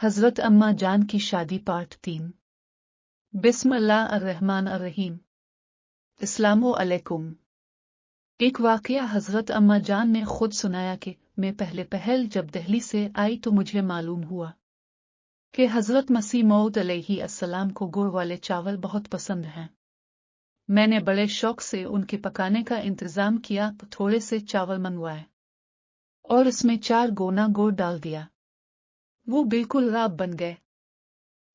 हज़रत अम्मा जान की शादी पार्ट 3। बिस्मिल्लाह अर्रहमान अर्रहीम। अस्सलामु अलैकुम। एक वाक़या हज़रत अम्मा जान ने खुद सुनाया कि मैं पहले पहल जब दिल्ली से आई तो मुझे मालूम हुआ कि हज़रत मसीह मौऊद अलैहि अस्सलाम को गुड़ वाले चावल बहुत पसंद हैं। मैंने बड़े शौक से उनके पकाने का इंतज़ाम किया तो थोड़े से चावल मंगवाए और इसमें 4 गोना गुड़ डाल दिया। वो बिल्कुल राब बन गए।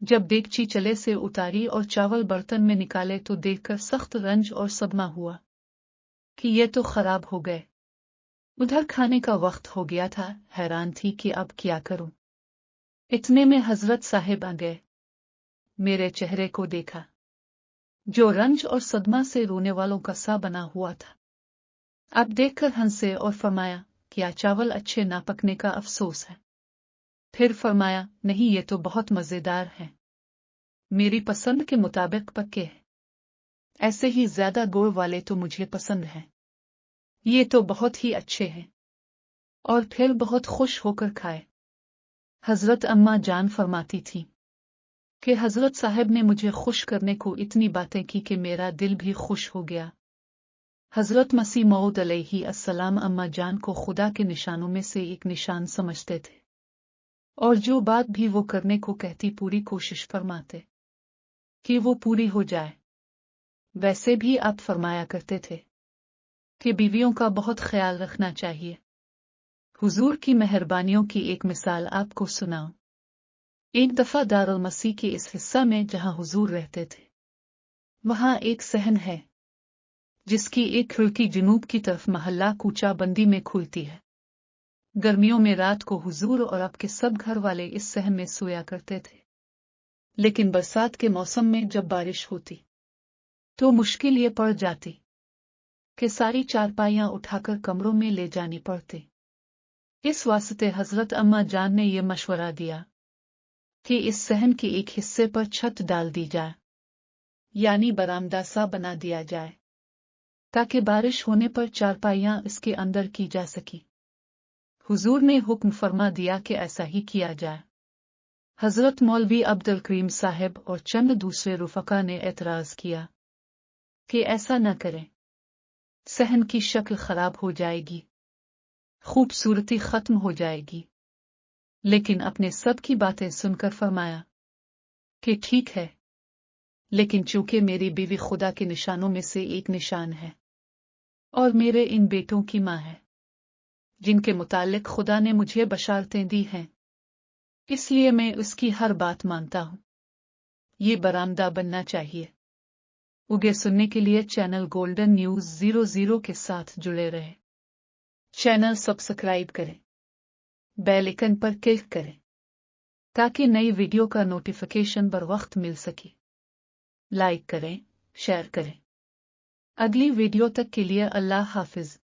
जब देगची चले से उतारी और चावल बर्तन में निकाले तो देखकर सख्त रंज और सदमा हुआ कि ये तो खराब हो गए। उधर खाने का वक्त हो गया था, हैरान थी कि अब क्या करूं। इतने में हजरत साहिब आ गए। मेरे चेहरे को देखा जो रंज और सदमा से रोने वालों का सा बना हुआ था। अब देखकर हंसे और फरमाया, क्या चावल अच्छे ना पकने का अफसोस है? फिर फरमाया, नहीं, ये तो बहुत मजेदार हैं, मेरी पसंद के मुताबिक पके हैं। ऐसे ही ज्यादा गुड़ वाले तो मुझे पसंद हैं। ये तो बहुत ही अच्छे हैं। और फिर बहुत खुश होकर खाए। हजरत अम्मा जान फरमाती थी कि हजरत साहब ने मुझे खुश करने को इतनी बातें की कि मेरा दिल भी खुश हो गया। हजरत मसीह मौऊद अलैहि अस्सलाम अम्मा जान को खुदा के निशानों में से एक निशान समझते थे और जो बात भी वो करने को कहती पूरी कोशिश फरमाते कि वो पूरी हो जाए। वैसे भी आप फरमाया करते थे कि बीवियों का बहुत ख्याल रखना चाहिए। हुजूर की मेहरबानियों की एक मिसाल आपको सुनाऊं। एक दफा दारुल मसीह के इस हिस्सा में जहां हुजूर रहते थे, वहां एक सहन है जिसकी एक खिड़की जुनूब की तरफ महल्ला कूचा बंदी में खुलती है। गर्मियों में रात को हुजूर और आपके सब घर वाले इस सहन में सोया करते थे। लेकिन बरसात के मौसम में जब बारिश होती तो मुश्किल ये पड़ जाती कि सारी चारपाइयां उठाकर कमरों में ले जानी पड़ती। इस वास्ते हजरत अम्मा जान ने यह मशवरा दिया कि इस सहन के एक हिस्से पर छत डाल दी जाए, यानी बरामदा सा बना दिया जाए, ताकि बारिश होने पर चारपाइयां इसके अंदर की जा सकी। हुजूर ने हुक्म फरमा दिया कि ऐसा ही किया जाए। हजरत मौलवी अब्दुल करीम साहब और चंद दूसरे रुफका ने एतराज किया कि ऐसा न करें, सहन की शक्ल खराब हो जाएगी, खूबसूरती खत्म हो जाएगी। लेकिन अपने सब की बातें सुनकर फरमाया कि ठीक है, लेकिन चूंकि मेरी बीवी खुदा के निशानों में से एक निशान है और मेरे इन बेटों की मां है जिनके मुतालिक खुदा ने मुझे बशारतें दी हैं, इसलिए मैं उसकी हर बात मानता हूं। ये बरामदा बनना चाहिए। उगे सुनने के लिए चैनल गोल्डन न्यूज 00 के साथ जुड़े रहे। चैनल सब्सक्राइब करें, बेल आइकन पर क्लिक करें ताकि नई वीडियो का नोटिफिकेशन बर वक्त मिल सके। लाइक करें, शेयर करें। अगली वीडियो तक के लिए अल्लाह हाफिज।